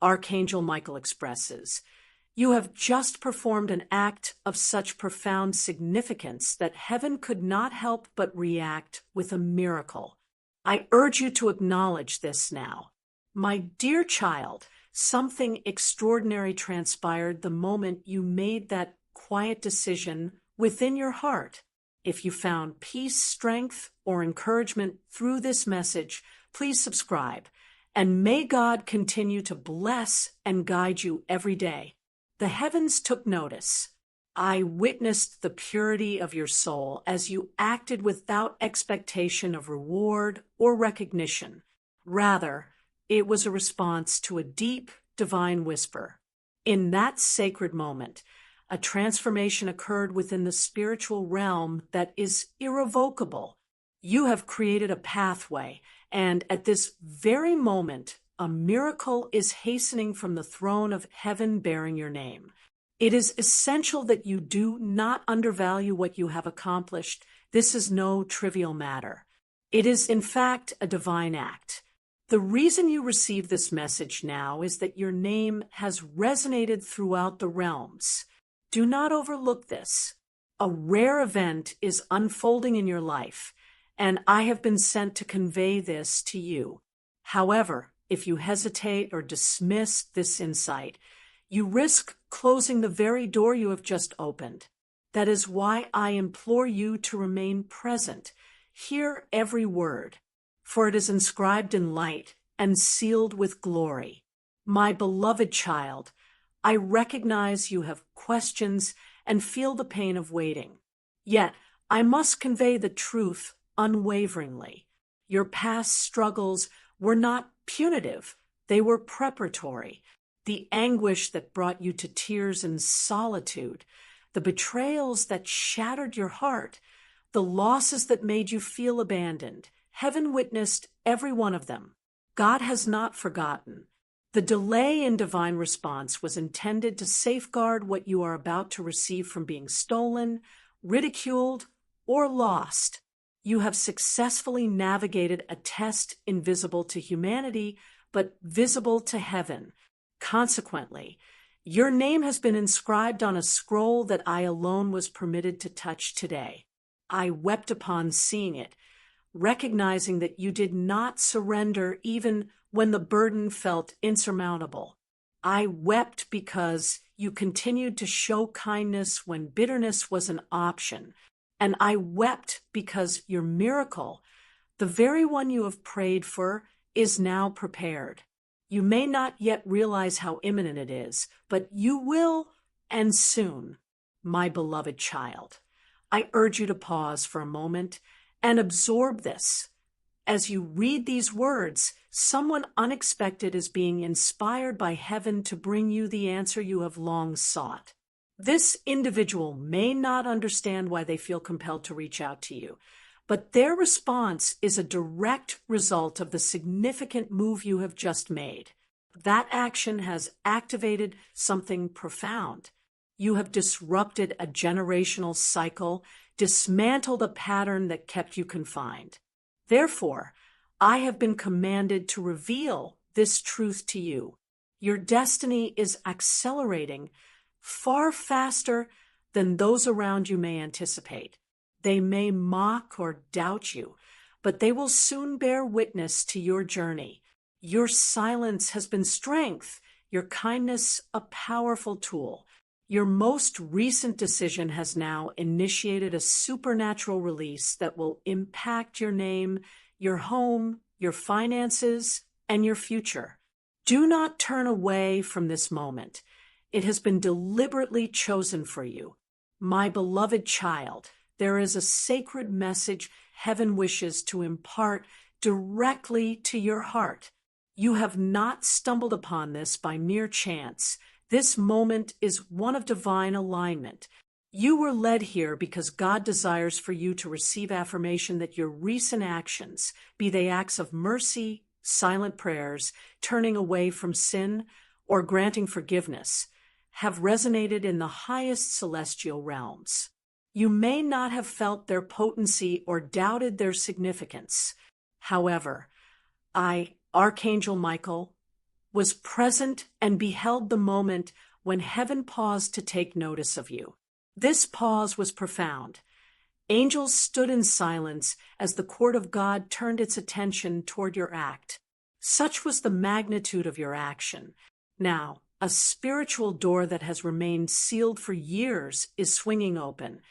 Archangel Michael expresses, "You have just performed an act of such profound significance that heaven could not help but react with a miracle. I urge you to acknowledge this now. My dear child, something extraordinary transpired the moment you made that quiet decision within your heart. If you found peace, strength, or encouragement through this message, please subscribe, and may God continue to bless and guide you every day. The heavens took notice. I witnessed the purity of your soul as you acted without expectation of reward or recognition. Rather, it was a response to a deep, divine whisper. In that sacred moment, a transformation occurred within the spiritual realm that is irrevocable. You have created a pathway, and at this very moment, a miracle is hastening from the throne of heaven bearing your name. It is essential that you do not undervalue what you have accomplished. This is no trivial matter. It is, in fact, a divine act. The reason you receive this message now is that your name has resonated throughout the realms. Do not overlook this. A rare event is unfolding in your life, and I have been sent to convey this to you. However, if you hesitate or dismiss this insight, you risk closing the very door you have just opened. That is why I implore you to remain present. Hear every word, for it is inscribed in light and sealed with glory. My beloved child, I recognize you have questions and feel the pain of waiting. Yet, I must convey the truth unwaveringly. Your past struggles were not punitive, they were preparatory. The anguish that brought you to tears and solitude, the betrayals that shattered your heart, the losses that made you feel abandoned, heaven witnessed every one of them. God has not forgotten. The delay in divine response was intended to safeguard what you are about to receive from being stolen, ridiculed, or lost. You have successfully navigated a test invisible to humanity, but visible to heaven. Consequently, your name has been inscribed on a scroll that I alone was permitted to touch today. I wept upon seeing it, recognizing that you did not surrender even when the burden felt insurmountable. I wept because you continued to show kindness when bitterness was an option. And I wept because your miracle, the very one you have prayed for, is now prepared. You may not yet realize how imminent it is, but you will, and soon, my beloved child. I urge you to pause for a moment and absorb this. As you read these words, someone unexpected is being inspired by heaven to bring you the answer you have long sought. This individual may not understand why they feel compelled to reach out to you, but their response is a direct result of the significant move you have just made. That action has activated something profound. You have disrupted a generational cycle, dismantled a pattern that kept you confined. Therefore, I have been commanded to reveal this truth to you. Your destiny is accelerating far faster than those around you may anticipate. They may mock or doubt you, but they will soon bear witness to your journey. Your silence has been strength, your kindness a powerful tool. Your most recent decision has now initiated a supernatural release that will impact your name, your home, your finances, and your future. Do not turn away from this moment. It has been deliberately chosen for you. My beloved child, there is a sacred message heaven wishes to impart directly to your heart. You have not stumbled upon this by mere chance. This moment is one of divine alignment. You were led here because God desires for you to receive affirmation that your recent actions, be they acts of mercy, silent prayers, turning away from sin, or granting forgiveness, have resonated in the highest celestial realms. You may not have felt their potency or doubted their significance. However, I, Archangel Michael, was present and beheld the moment when heaven paused to take notice of you. This pause was profound. Angels stood in silence as the court of God turned its attention toward your act. Such was the magnitude of your action. Now, a spiritual door that has remained sealed for years is swinging open,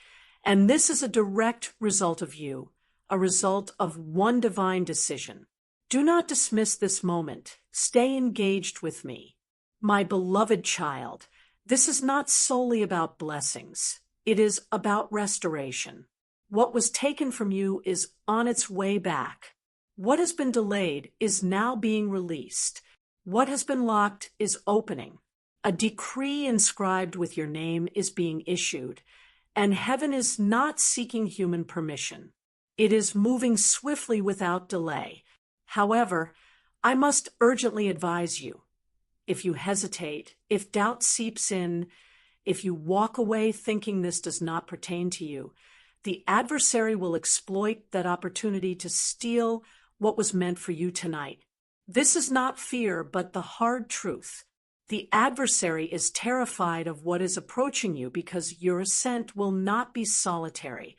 and this is a direct result of you, a result of one divine decision. Do not dismiss this moment. Stay engaged with me. My beloved child, this is not solely about blessings. It is about restoration. What was taken from you is on its way back. What has been delayed is now being released. What has been locked is opening. A decree inscribed with your name is being issued, and heaven is not seeking human permission. It is moving swiftly without delay. However, I must urgently advise you, if you hesitate, if doubt seeps in, if you walk away thinking this does not pertain to you, the adversary will exploit that opportunity to steal what was meant for you tonight. This is not fear, but the hard truth. The adversary is terrified of what is approaching you because your ascent will not be solitary.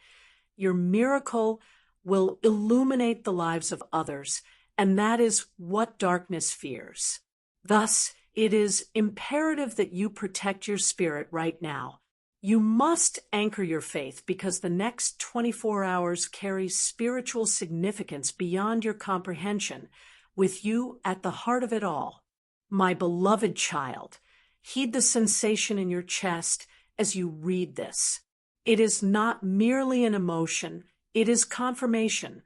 Your miracle will illuminate the lives of others, and that is what darkness fears. Thus, it is imperative that you protect your spirit right now. You must anchor your faith because the next 24 hours carry spiritual significance beyond your comprehension, with you at the heart of it all. My beloved child, heed the sensation in your chest as you read this. It is not merely an emotion, it is confirmation,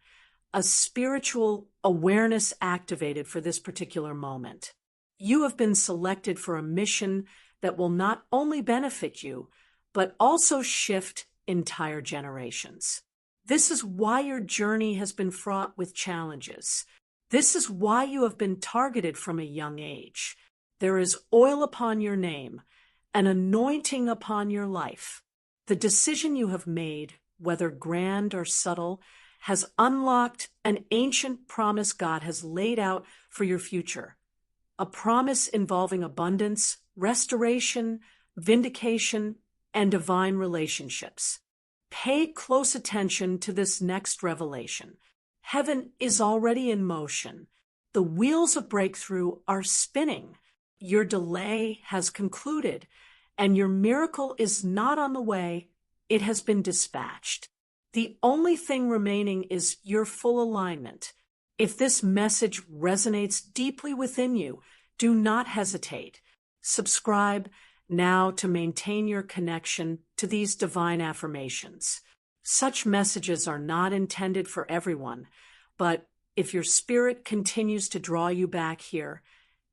a spiritual awareness activated for this particular moment. You have been selected for a mission that will not only benefit you, but also shift entire generations. This is why your journey has been fraught with challenges. This is why you have been targeted from a young age. There is oil upon your name, an anointing upon your life. The decision you have made, whether grand or subtle, has unlocked an ancient promise God has laid out for your future. A promise involving abundance, restoration, vindication, and divine relationships. Pay close attention to this next revelation. Heaven is already in motion. The wheels of breakthrough are spinning. Your delay has concluded, and your miracle is not on the way. It has been dispatched. The only thing remaining is your full alignment. If this message resonates deeply within you, do not hesitate. Subscribe now to maintain your connection to these divine affirmations. Such messages are not intended for everyone, but if your spirit continues to draw you back here,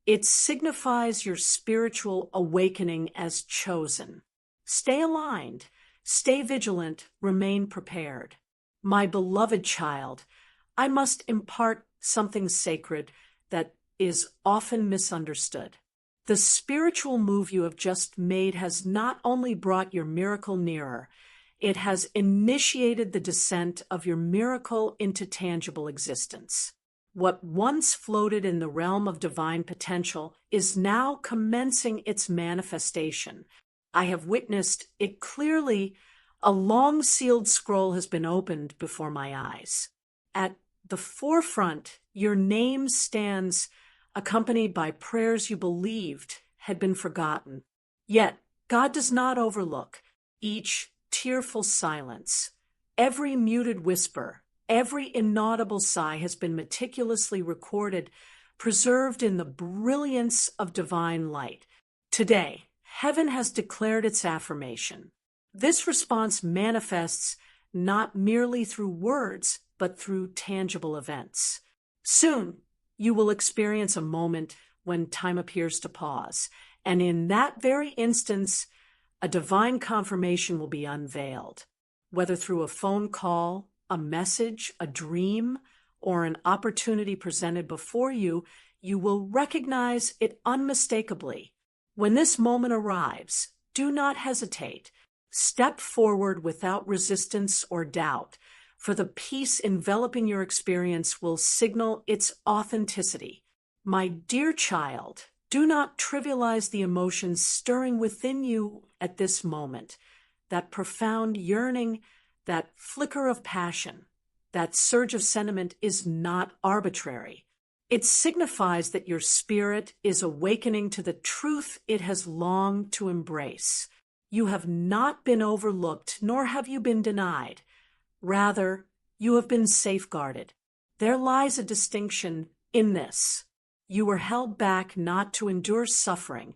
it signifies your spiritual awakening as chosen. Stay aligned, stay vigilant, remain prepared. My beloved child, I must impart something sacred that is often misunderstood. The spiritual move you have just made has not only brought your miracle nearer, it has initiated the descent of your miracle into tangible existence. What once floated in the realm of divine potential is now commencing its manifestation. I have witnessed it clearly. A long sealed scroll has been opened before my eyes. At the forefront, your name stands accompanied by prayers you believed had been forgotten. Yet, God does not overlook each tearful silence. Every muted whisper, every inaudible sigh has been meticulously recorded, preserved in the brilliance of divine light. Today, heaven has declared its affirmation. This response manifests not merely through words, but through tangible events. Soon, you will experience a moment when time appears to pause, and in that very instance, a divine confirmation will be unveiled. Whether through a phone call, a message, a dream, or an opportunity presented before you, you will recognize it unmistakably. When this moment arrives, do not hesitate. Step forward without resistance or doubt, for the peace enveloping your experience will signal its authenticity. My dear child, do not trivialize the emotions stirring within you at this moment. That profound yearning, that flicker of passion, that surge of sentiment is not arbitrary. It signifies that your spirit is awakening to the truth it has longed to embrace. You have not been overlooked, nor have you been denied. Rather, you have been safeguarded. There lies a distinction in this. You were held back not to endure suffering,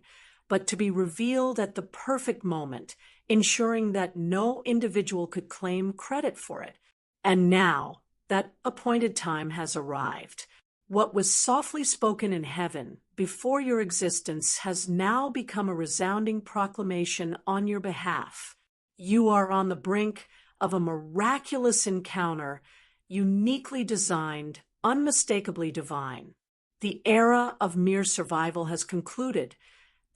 but to be revealed at the perfect moment, ensuring that no individual could claim credit for it. And now, that appointed time has arrived. What was softly spoken in heaven before your existence has now become a resounding proclamation on your behalf. You are on the brink of a miraculous encounter, uniquely designed, unmistakably divine. The era of mere survival has concluded.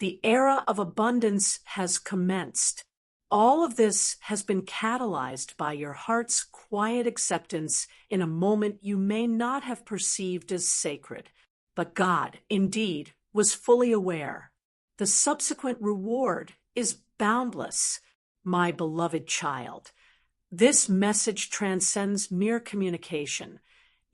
The era of abundance has commenced. All of this has been catalyzed by your heart's quiet acceptance in a moment you may not have perceived as sacred. But God, indeed, was fully aware. The subsequent reward is boundless, my beloved child. This message transcends mere communication.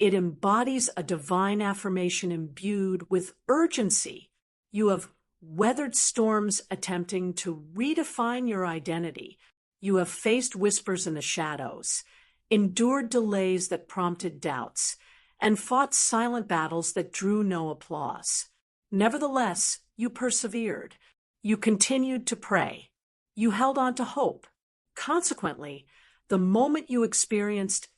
It embodies a divine affirmation imbued with urgency. You have weathered storms attempting to redefine your identity. You have faced whispers in the shadows, endured delays that prompted doubts, and fought silent battles that drew no applause. Nevertheless, you persevered. You continued to pray. You held on to hope. Consequently, the moment you experienced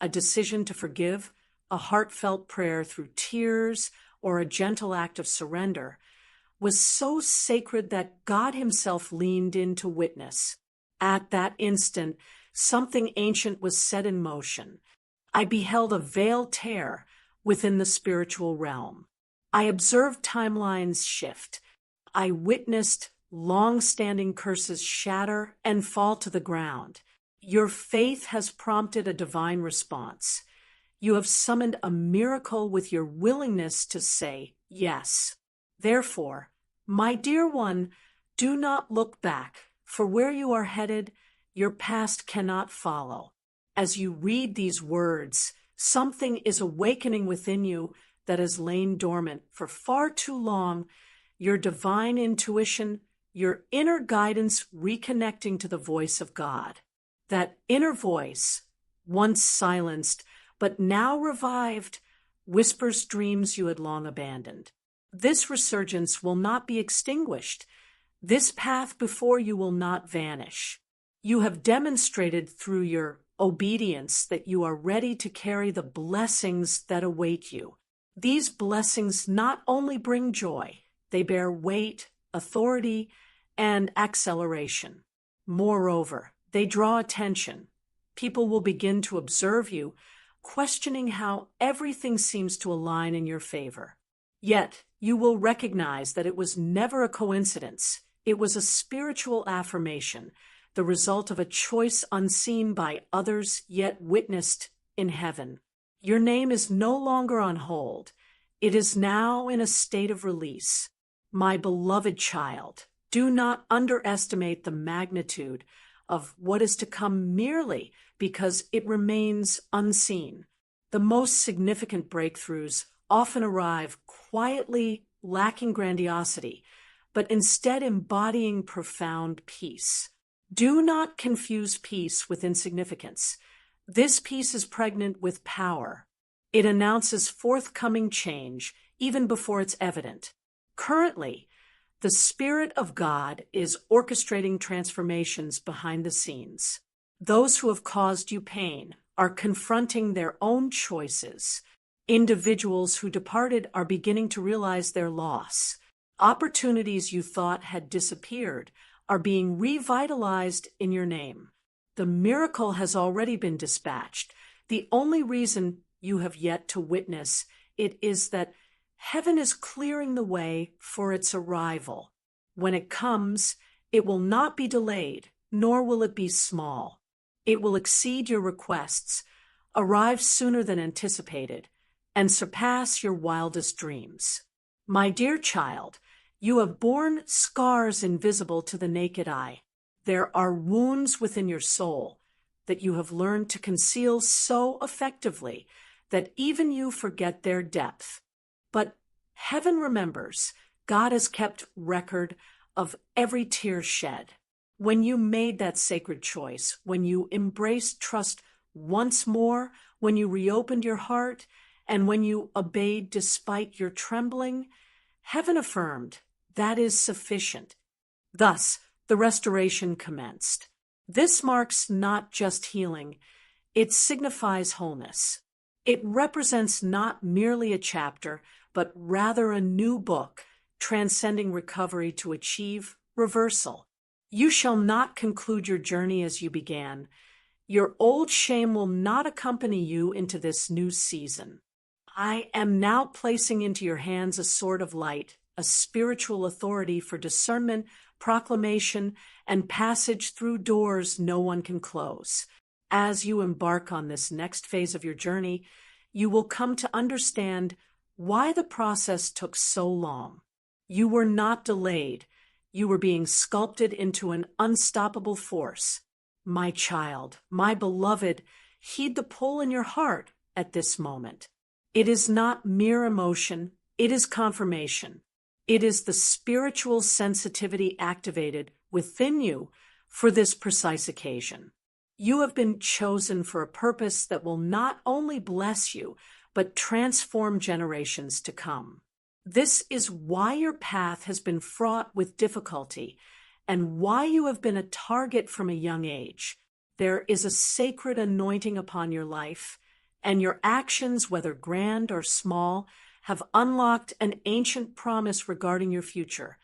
a decision to forgive, a heartfelt prayer through tears, or a gentle act of surrender, was so sacred that God himself leaned in to witness. At that instant, something ancient was set in motion. I beheld a veil tear within the spiritual realm. I observed timelines shift. I witnessed long-standing curses shatter and fall to the ground. Your faith has prompted a divine response. You have summoned a miracle with your willingness to say yes. Therefore, my dear one, do not look back, for where you are headed, your past cannot follow. As you read these words, something is awakening within you that has lain dormant for far too long, your divine intuition, your inner guidance reconnecting to the voice of God. That inner voice, once silenced, but now revived, whispers dreams you had long abandoned. This resurgence will not be extinguished. This path before you will not vanish. You have demonstrated through your obedience that you are ready to carry the blessings that await you. These blessings not only bring joy, they bear weight, authority, and acceleration. Moreover, they draw attention. People will begin to observe you, questioning how everything seems to align in your favor. Yet, you will recognize that it was never a coincidence. It was a spiritual affirmation, the result of a choice unseen by others yet witnessed in heaven. Your name is no longer on hold. It is now in a state of release. My beloved child, do not underestimate the magnitude of what is to come merely because it remains unseen. The most significant breakthroughs often arrive quietly, lacking grandiosity, but instead embodying profound peace. Do not confuse peace with insignificance. This peace is pregnant with power. It announces forthcoming change even before it's evident. Currently, the Spirit of God is orchestrating transformations behind the scenes. Those who have caused you pain are confronting their own choices. Individuals who departed are beginning to realize their loss. Opportunities you thought had disappeared are being revitalized in your name. The miracle has already been dispatched. The only reason you have yet to witness it is that heaven is clearing the way for its arrival. When it comes, it will not be delayed, nor will it be small. It will exceed your requests, arrive sooner than anticipated, and surpass your wildest dreams. My dear child, you have borne scars invisible to the naked eye. There are wounds within your soul that you have learned to conceal so effectively that even you forget their depth. But heaven remembers. God has kept record of every tear shed. When you made that sacred choice, when you embraced trust once more, when you reopened your heart, and when you obeyed despite your trembling, heaven affirmed, that is sufficient. Thus, the restoration commenced. This marks not just healing, it signifies wholeness. It represents not merely a chapter, but rather a new book, transcending recovery to achieve reversal. You shall not conclude your journey as you began. Your old shame will not accompany you into this new season. I am now placing into your hands a sword of light, a spiritual authority for discernment, proclamation, and passage through doors no one can close. As you embark on this next phase of your journey, you will come to understand why the process took so long. You were not delayed. You were being sculpted into an unstoppable force. My child, my beloved, heed the pull in your heart at this moment. It is not mere emotion, it is confirmation. It is the spiritual sensitivity activated within you for this precise occasion. You have been chosen for a purpose that will not only bless you, but transform generations to come. This is why your path has been fraught with difficulty and why you have been a target from a young age. There is a sacred anointing upon your life, and your actions, whether grand or small, have unlocked an ancient promise regarding your future,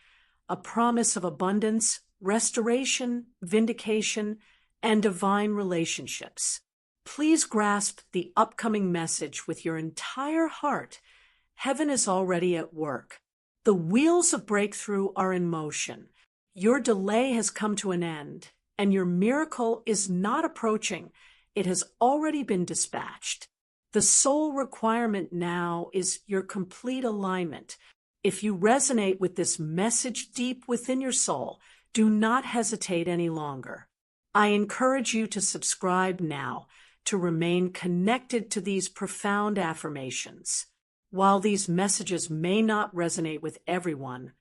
a promise of abundance, restoration, vindication, and divine relationships. Please grasp the upcoming message with your entire heart. Heaven is already at work. The wheels of breakthrough are in motion. Your delay has come to an end, and your miracle is not approaching. It has already been dispatched. The sole requirement now is your complete alignment. If you resonate with this message deep within your soul, do not hesitate any longer. I encourage you to subscribe now to remain connected to these profound affirmations. While these messages may not resonate with everyone,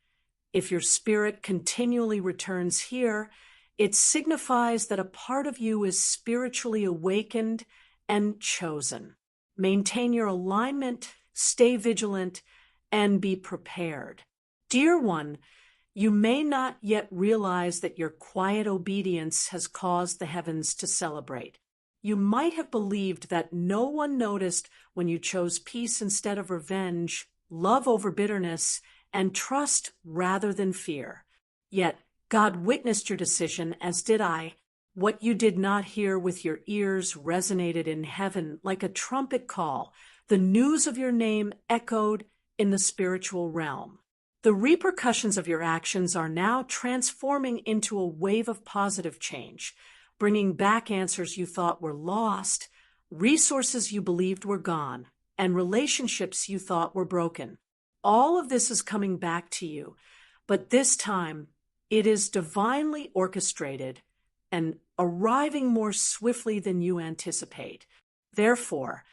if your spirit continually returns here, it signifies that a part of you is spiritually awakened and chosen. Maintain your alignment, stay vigilant, and be prepared. Dear one, you may not yet realize that your quiet obedience has caused the heavens to celebrate. You might have believed that no one noticed when you chose peace instead of revenge, love over bitterness, and trust rather than fear. Yet God witnessed your decision, as did I. What you did not hear with your ears resonated in heaven like a trumpet call. The news of your name echoed in the spiritual realm. The repercussions of your actions are now transforming into a wave of positive change, bringing back answers you thought were lost, resources you believed were gone, and relationships you thought were broken. All of this is coming back to you, but this time it is divinely orchestrated and arriving more swiftly than you anticipate. Therefore,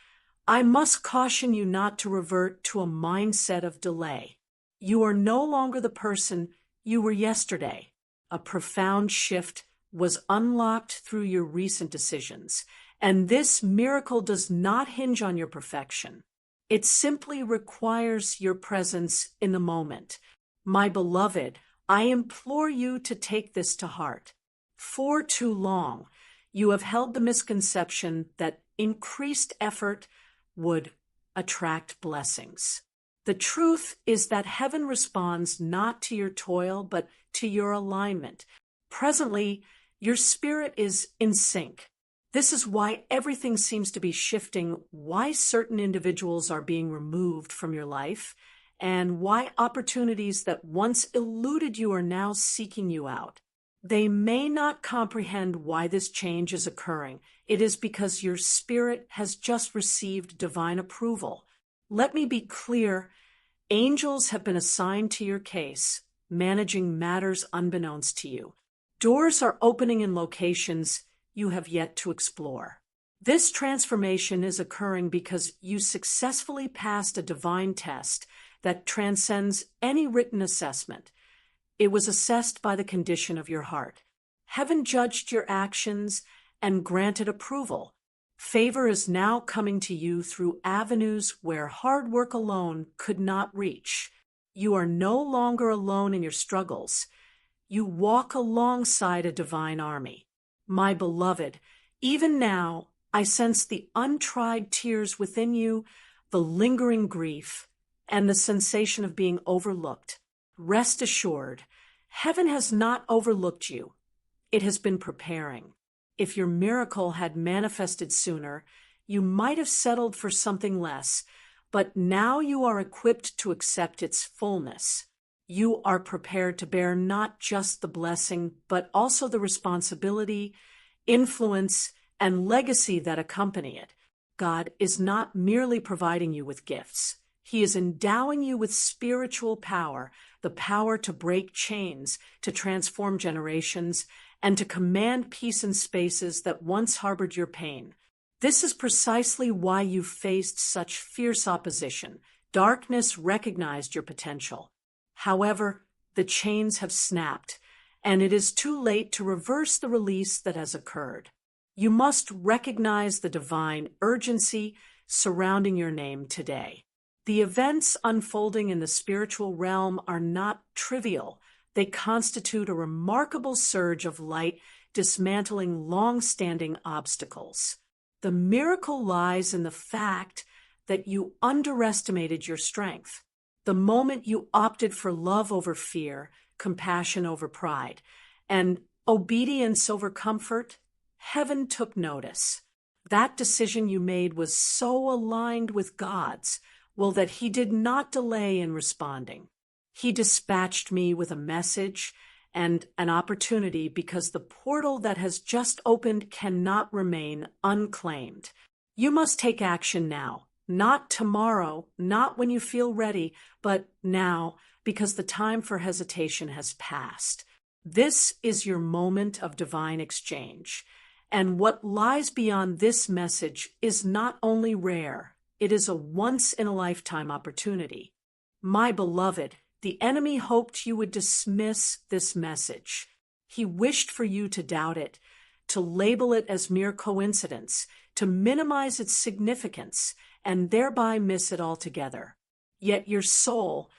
I must caution you not to revert to a mindset of delay. You are no longer the person you were yesterday. A profound shift was unlocked through your recent decisions, and this miracle does not hinge on your perfection. It simply requires your presence in the moment. My beloved, I implore you to take this to heart. For too long, you have held the misconception that increased effort would attract blessings. The truth is that heaven responds not to your toil, but to your alignment. Presently, your spirit is in sync. This is why everything seems to be shifting, why certain individuals are being removed from your life, and why opportunities that once eluded you are now seeking you out. They may not comprehend why this change is occurring. It is because your spirit has just received divine approval. Let me be clear, Angels have been assigned to your case, managing matters unbeknownst to you. Doors are opening in locations you have yet to explore. This transformation is occurring because you successfully passed a divine test that transcends any written assessment. It was assessed by the condition of your heart. Heaven judged your actions and granted approval. Favor is now coming to you through avenues where hard work alone could not reach. You are no longer alone in your struggles. You walk alongside a divine army. My beloved, even now, I sense the untried tears within you, the lingering grief, and the sensation of being overlooked. Rest assured, heaven has not overlooked you. It has been preparing. If your miracle had manifested sooner, you might have settled for something less, but now you are equipped to accept its fullness. You are prepared to bear not just the blessing, but also the responsibility, influence, and legacy that accompany it. God is not merely providing you with gifts. He is endowing you with spiritual power, the power to break chains, to transform generations, and to command peace in spaces that once harbored your pain. This is precisely why you faced such fierce opposition. Darkness recognized your potential. However, the chains have snapped, and it is too late to reverse the release that has occurred. You must recognize the divine urgency surrounding your name today. The events unfolding in the spiritual realm are not trivial. They constitute a remarkable surge of light, dismantling long-standing obstacles. The miracle lies in the fact that you underestimated your strength. The moment you opted for love over fear, compassion over pride, and obedience over comfort, heaven took notice. That decision you made was so aligned with God's, well, that He did not delay in responding. He dispatched me with a message and an opportunity because the portal that has just opened cannot remain unclaimed. You must take action now, not tomorrow, not when you feel ready, but now, because the time for hesitation has passed. This is your moment of divine exchange. And what lies beyond this message is not only rare, it is a once-in-a-lifetime opportunity. My beloved, the enemy hoped you would dismiss this message. He wished for you to doubt it, to label it as mere coincidence, to minimize its significance, and thereby miss it altogether. Yet your soul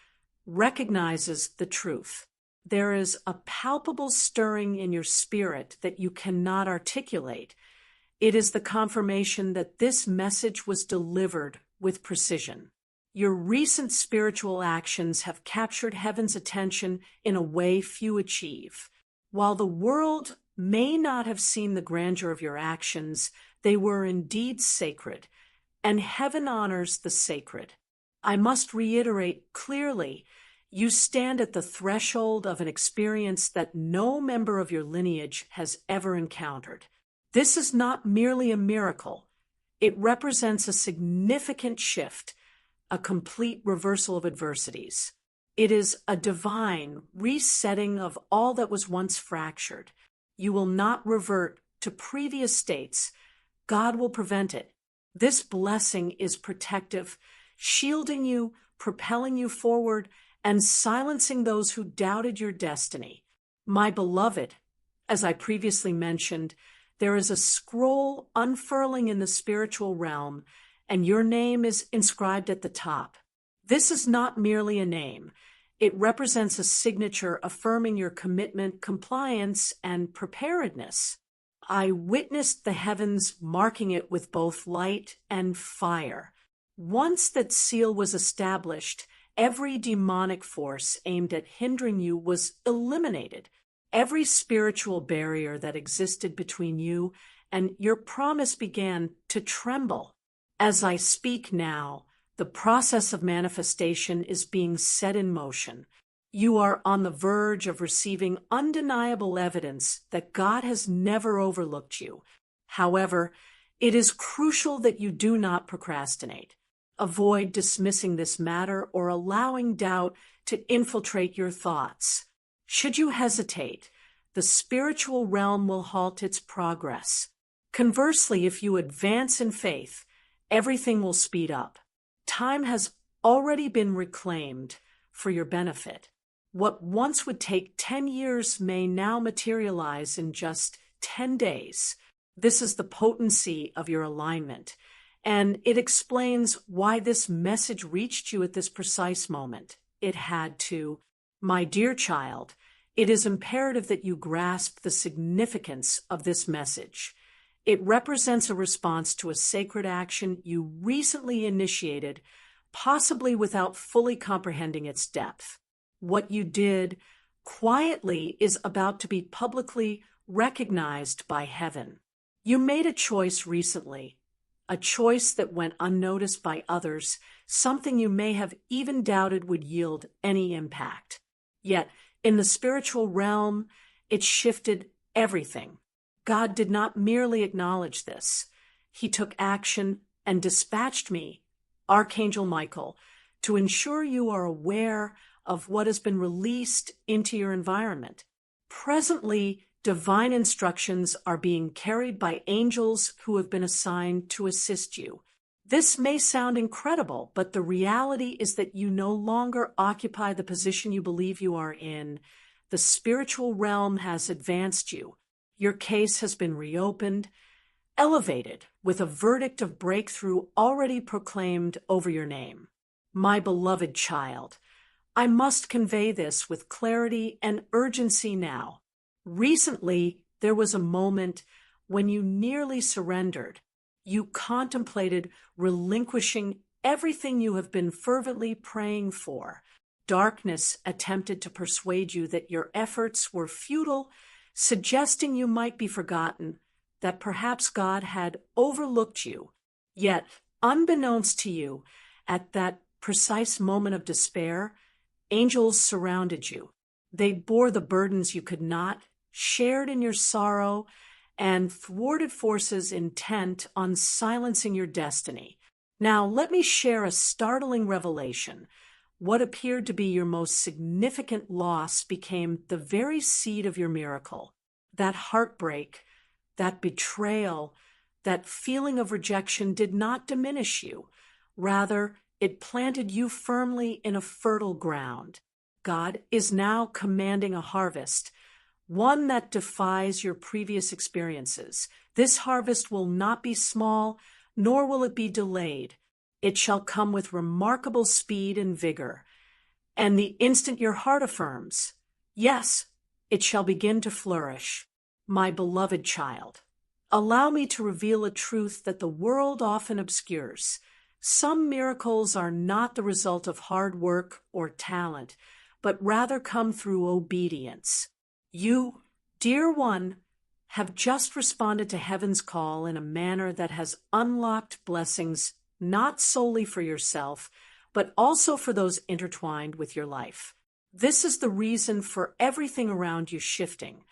recognizes the truth. There is a palpable stirring in your spirit that you cannot articulate. It is the confirmation that this message was delivered with precision. Your recent spiritual actions have captured heaven's attention in a way few achieve. While the world may not have seen the grandeur of your actions, they were indeed sacred, and heaven honors the sacred. I must reiterate clearly, you stand at the threshold of an experience that no member of your lineage has ever encountered. This is not merely a miracle. It represents a significant shift, a complete reversal of adversities. It is a divine resetting of all that was once fractured. You will not revert to previous states. God will prevent it. This blessing is protective, shielding you, propelling you forward, and silencing those who doubted your destiny. My beloved, as I previously mentioned, there is a scroll unfurling in the spiritual realm, and your name is inscribed at the top. This is not merely a name. It represents a signature affirming your commitment, compliance, and preparedness. I witnessed the heavens marking it with both light and fire. Once that seal was established, every demonic force aimed at hindering you was eliminated. Every spiritual barrier that existed between you and your promise began to tremble. As I speak now, the process of manifestation is being set in motion. You are on the verge of receiving undeniable evidence that God has never overlooked you. However, it is crucial that you do not procrastinate. Avoid dismissing this matter or allowing doubt to infiltrate your thoughts. Should you hesitate, the spiritual realm will halt its progress. Conversely, if you advance in faith, everything will speed up. Time has already been reclaimed for your benefit. What once would take 10 years may now materialize in just 10 days. This is the potency of your alignment, and it explains why this message reached you at this precise moment. It had to. My dear child, it is imperative that you grasp the significance of this message. It represents a response to a sacred action you recently initiated, possibly without fully comprehending its depth. What you did quietly is about to be publicly recognized by heaven. You made a choice recently, a choice that went unnoticed by others, something you may have even doubted would yield any impact. Yet, in the spiritual realm, it shifted everything. God did not merely acknowledge this. He took action and dispatched me, Archangel Michael, to ensure you are aware of what has been released into your environment. Presently, divine instructions are being carried by angels who have been assigned to assist you. This may sound incredible, but the reality is that you no longer occupy the position you believe you are in. The spiritual realm has advanced you. Your case has been reopened, elevated, with a verdict of breakthrough already proclaimed over your name. My beloved child, I must convey this with clarity and urgency now. Recently, there was a moment when you nearly surrendered. You contemplated relinquishing everything you have been fervently praying for. Darkness attempted to persuade you that your efforts were futile, suggesting you might be forgotten, that perhaps God had overlooked you. Yet, unbeknownst to you, at that precise moment of despair, angels surrounded you. They bore the burdens you could not, shared in your sorrow, and thwarted forces intent on silencing your destiny. Now, let me share a startling revelation. What appeared to be your most significant loss became the very seed of your miracle. That heartbreak, that betrayal, that feeling of rejection did not diminish you. Rather, it planted you firmly in a fertile ground. God is now commanding a harvest, one that defies your previous experiences. This harvest will not be small, nor will it be delayed. It shall come with remarkable speed and vigor. And the instant your heart affirms, yes, it shall begin to flourish. My beloved child, allow me to reveal a truth that the world often obscures. Some miracles are not the result of hard work or talent, but rather come through obedience. You, dear one, have just responded to heaven's call in a manner that has unlocked blessings not solely for yourself, but also for those intertwined with your life. This is the reason for everything around you shifting.